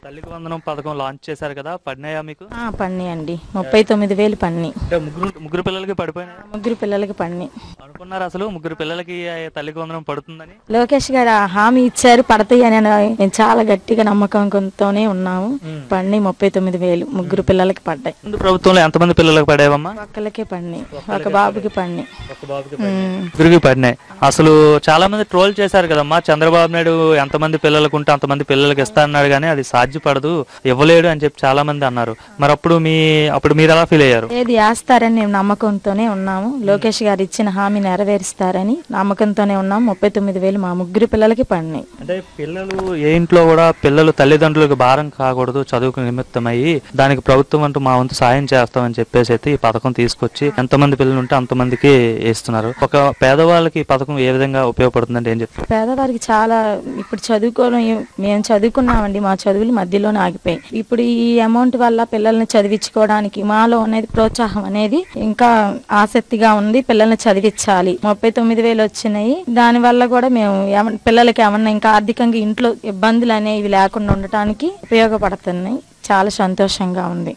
తల్లికి వందనం పథకం లాంచ్ చేశారు కదా, పడినాయా మీకు? పడినాయండి. 39,000 పడినాయి. అంటే ముగ్గురు పిల్లలకి పడిపోయినాయి. ముగ్గురు పిల్లలకి పడినాయి. అనుకున్నారు అసలు ముగ్గురు పిల్లలకి తల్లికి వందనం పడుతుందని? లోకేష్ గారు హామీ ఇచ్చారు, పడతాయి అని మేము చాలా గట్టిగా నమ్మకంతోనే ఉన్నాము. పడినాయి 39,000 ముగ్గురు పిల్లలకి పడ్డాయి. ముందు ప్రభుత్వంలో ఎంతమంది పిల్లలకు పడేవమ్మా? ఒక్కలకే పడినాయి, ఒక బాబుకి పడినాయి. ముగ్గురికి పడినాయి. అసలు చాలా మంది ట్రోల్ చేశారు కదమ్మా, చంద్రబాబు నాయుడు ఎంతమంది పిల్లలకు ఉంటే అంతమంది పిల్లలకి ఇస్తా అన్నాడు కానీ అది సాధ్యపడదు, ఇవ్వలేడు అని చెప్పి చాలా మంది అన్నారు. మరి అప్పుడు మీరు ఎలా ఫీల్ అయ్యారు? ఏది వేస్తారని మేము నమ్మకంతోనే ఉన్నాము. లోకేష్ గారు ఇచ్చిన హామీ నెరవేరుస్తారని నమ్మకంతోనే ఉన్నాము. 39,000 మా ముగ్గురు పిల్లలకి పడినాయి. అంటే పిల్లలు ఏ ఇంట్లో కూడా పిల్లలు తల్లిదండ్రులకు భారం కాకూడదు, చదువుకు నిమిత్తమయ్యి దానికి ప్రభుత్వం అంటూ మా వంతు సాయం చేస్తామని చెప్పేసి అయితే ఈ పథకం తీసుకొచ్చి ఎంతమంది పిల్లలు ఉంటే అంతమందికి ఇస్తున్నారు. ఒక పేదవాళ్ళకి ఈ పథకం ఏ విధంగా ఉపయోగపడుతుందంటే ఏం చెప్తారు? పేదవారికి చాలా ఇప్పుడు చదువుకోవడం, మేము చదువుకున్నామండి, మా చదువులు మధ్యలోనే ఆగిపోయాయి. ఇప్పుడు ఈ అమౌంట్ వల్ల పిల్లల్ని చదివించుకోవడానికి మాలో అనేది ప్రోత్సాహం అనేది ఇంకా ఆసక్తిగా ఉంది. పిల్లల్ని చదివించాలి. 39,000 వచ్చినాయి. దాని వల్ల కూడా మేము పిల్లలకి ఏమన్నా ఇంకా ఆర్థికంగా ఇంట్లో ఇబ్బందులు అనేవి లేకుండా ఉండటానికి ఉపయోగపడుతున్నాయి. చాలా సంతోషంగా ఉంది.